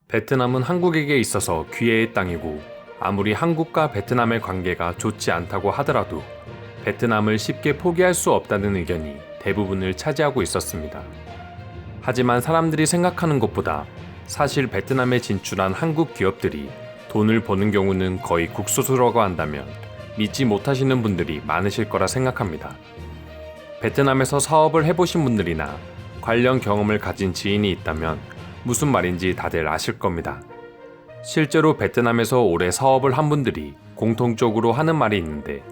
베트남은 한국에게 있어서 귀해의 땅이고 아무리 한국과 베트남의 관계가 좋지 않다고 하더라도 베트남을 쉽게 포기할 수 없다는 의견이 대부분을 차지하고 있었습니다. 하지만 사람들이 생각하는 것보다 사실 베트남에 진출한 한국 기업들이 돈을 버는 경우는 거의 국소수라고 한다면 믿지 못하시는 분들이 많으실 거라 생각합니다. 베트남에서 사업을 해보신 분들이나 관련 경험을 가진 지인이 있다면 무슨 말인지 다들 아실 겁니다. 실제로 베트남에서 오래 사업을 한 분들이 공통적으로 하는 말이 있는데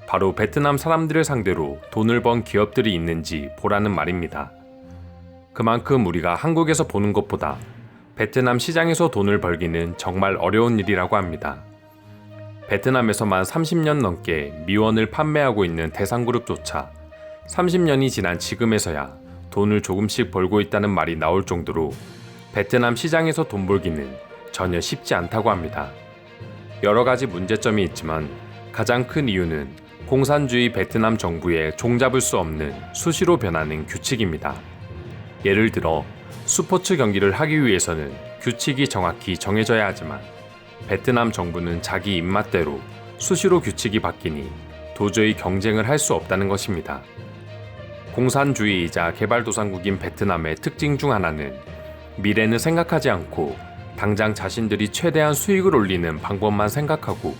바로 베트남 사람들을 상대로 돈을 번 기업들이 있는지 보라는 말입니다. 그만큼 우리가 한국에서 보는 것보다 베트남 시장에서 돈을 벌기는 정말 어려운 일이라고 합니다. 베트남에서만 30년 넘게 미원을 판매하고 있는 대상그룹조차 30년이 지난 지금에서야 돈을 조금씩 벌고 있다는 말이 나올 정도로 베트남 시장에서 돈 벌기는 전혀 쉽지 않다고 합니다. 여러 가지 문제점이 있지만 가장 큰 이유는 공산주의 베트남 정부의 종잡을 수 없는 수시로 변하는 규칙입니다. 예를 들어 스포츠 경기를 하기 위해서는 규칙이 정확히 정해져야 하지만 베트남 정부는 자기 입맛대로 수시로 규칙이 바뀌니 도저히 경쟁을 할 수 없다는 것입니다. 공산주의이자 개발도상국인 베트남의 특징 중 하나는 미래는 생각하지 않고 당장 자신들이 최대한 수익을 올리는 방법만 생각하고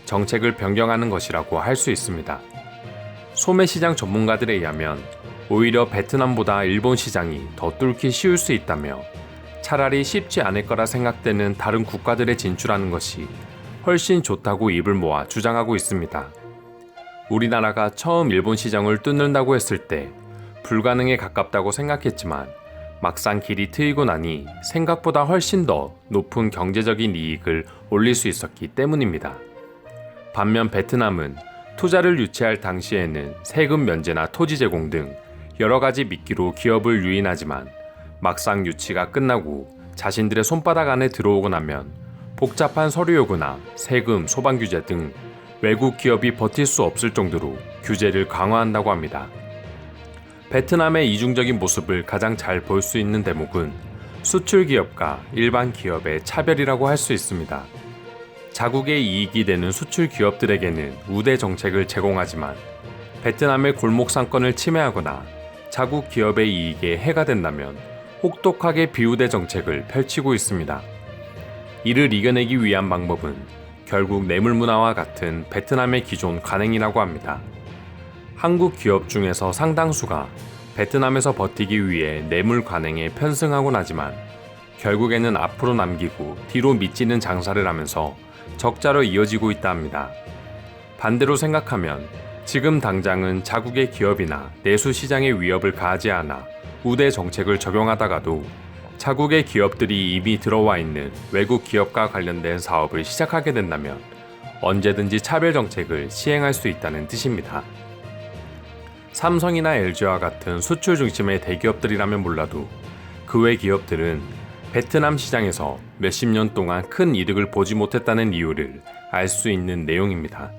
정책을 변경하는 것이라고 할 수 있습니다. 소매시장 전문가들에 의하면 오히려 베트남보다 일본 시장이 더 뚫기 쉬울 수 있다며 차라리 쉽지 않을 거라 생각되는 다른 국가들에 진출하는 것이 훨씬 좋다고 입을 모아 주장하고 있습니다. 우리나라가 처음 일본 시장을 뚫는다고 했을 때 불가능에 가깝다고 생각했지만 막상 길이 트이고 나니 생각보다 훨씬 더 높은 경제적인 이익을 올릴 수 있었기 때문입니다. 반면 베트남은 투자를 유치할 당시에는 세금 면제나 토지 제공 등 여러 가지 미끼로 기업을 유인하지만 막상 유치가 끝나고 자신들의 손바닥 안에 들어오고 나면 복잡한 서류 요구나 세금, 소방 규제 등 외국 기업이 버틸 수 없을 정도로 규제를 강화한다고 합니다. 베트남의 이중적인 모습을 가장 잘 볼 수 있는 대목은 수출 기업과 일반 기업의 차별이라고 할 수 있습니다. 자국의 이익이 되는 수출 기업들에게는 우대 정책을 제공하지만 베트남의 골목 상권을 침해하거나 자국 기업의 이익에 해가 된다면 혹독하게 비우대 정책을 펼치고 있습니다. 이를 이겨내기 위한 방법은 결국 뇌물 문화와 같은 베트남의 기존 관행이라고 합니다. 한국 기업 중에서 상당수가 베트남에서 버티기 위해 뇌물 관행에 편승하곤 하지만 결국에는 앞으로 남기고 뒤로 미치는 장사를 하면서 적자로 이어지고 있다 합니다. 반대로 생각하면 지금 당장은 자국의 기업이나 내수 시장에 위협을 가하지 않아 우대 정책을 적용하다가도 자국의 기업들이 이미 들어와 있는 외국 기업과 관련된 사업을 시작하게 된다면 언제든지 차별 정책을 시행할 수 있다는 뜻입니다. 삼성이나 LG와 같은 수출 중심의 대기업들이라면 몰라도 그 외 기업들은 베트남 시장에서 몇십 년 동안 큰 이득을 보지 못했다는 이유를 알 수 있는 내용입니다.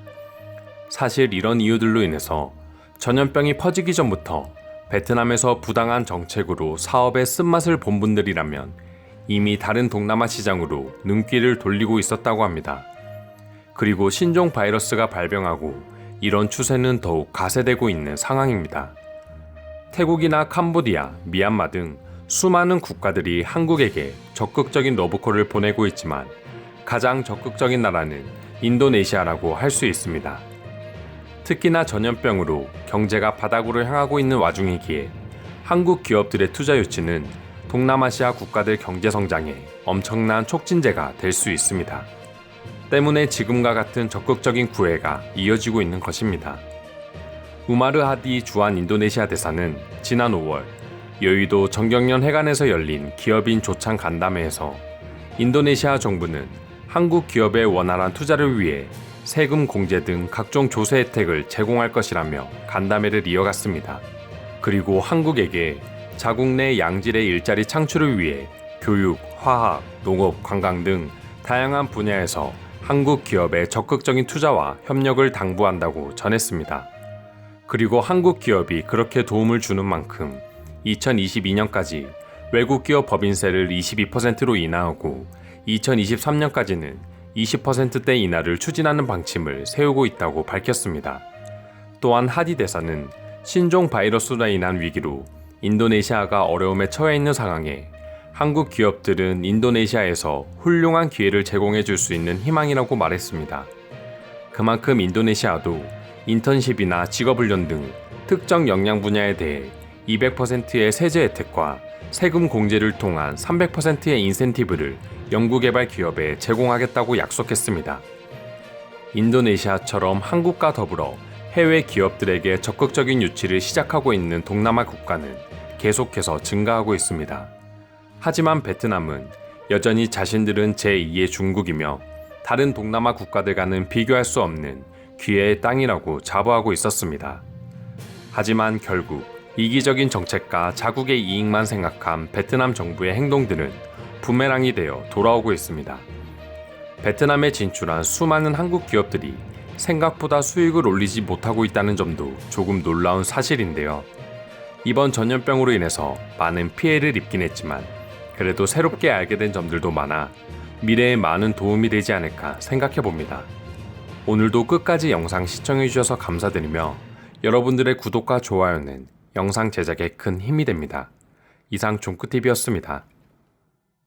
사실 이런 이유들로 인해서 전염병이 퍼지기 전부터 베트남에서 부당한 정책으로 사업의 쓴맛을 본 분들이라면 이미 다른 동남아 시장으로 눈길을 돌리고 있었다고 합니다. 그리고 신종 바이러스가 발병하고 이런 추세는 더욱 가세되고 있는 상황입니다. 태국이나 캄보디아, 미얀마 등 수많은 국가들이 한국에게 적극적인 러브콜을 보내고 있지만 가장 적극적인 나라는 인도네시아라고 할 수 있습니다. 특히나 전염병으로 경제가 바닥으로 향하고 있는 와중이기에 한국 기업들의 투자 유치는 동남아시아 국가들 경제 성장에 엄청난 촉진제가 될 수 있습니다. 때문에 지금과 같은 적극적인 구애가 이어지고 있는 것입니다. 우마르 하디 주한 인도네시아 대사는 지난 5월 여의도 정경련 해관에서 열린 기업인 조창 간담회에서 인도네시아 정부는 한국 기업의 원활한 투자를 위해 세금 공제 등 각종 조세 혜택을 제공할 것이라며 간담회를 이어갔습니다. 그리고 한국에게 자국 내 양질의 일자리 창출을 위해 교육, 화학, 농업, 관광 등 다양한 분야에서 한국 기업의 적극적인 투자와 협력을 당부한다고 전했습니다. 그리고 한국 기업이 그렇게 도움을 주는 만큼 2022년까지 외국 기업 법인세를 22%로 인하하고 2023년까지는 20%대 인하를 추진하는 방침을 세우고 있다고 밝혔습니다. 또한 하디 대사는 신종 바이러스로 인한 위기로 인도네시아가 어려움에 처해 있는 상황에 한국 기업들은 인도네시아에서 훌륭한 기회를 제공해 줄 수 있는 희망이라고 말했습니다. 그만큼 인도네시아도 인턴십이나 직업훈련 등 특정 역량 분야에 대해 200%의 세제 혜택과 세금 공제를 통한 300%의 인센티브를 연구개발 기업에 제공하겠다고 약속했습니다. 인도네시아처럼 한국과 더불어 해외 기업들에게 적극적인 유치를 시작하고 있는 동남아 국가는 계속해서 증가하고 있습니다. 하지만 베트남은 여전히 자신들은 제2의 중국이며 다른 동남아 국가들과는 비교할 수 없는 기회의 땅이라고 자부하고 있었습니다. 하지만 결국 이기적인 정책과 자국의 이익만 생각한 베트남 정부의 행동들은 부메랑이 되어 돌아오고 있습니다. 베트남에 진출한 수많은 한국 기업들이 생각보다 수익을 올리지 못하고 있다는 점도 조금 놀라운 사실인데요. 이번 전염병으로 인해서 많은 피해를 입긴 했지만 그래도 새롭게 알게 된 점들도 많아 미래에 많은 도움이 되지 않을까 생각해 봅니다. 오늘도 끝까지 영상 시청해 주셔서 감사드리며 여러분들의 구독과 좋아요는 영상 제작에 큰 힘이 됩니다. 이상 종크TV였습니다.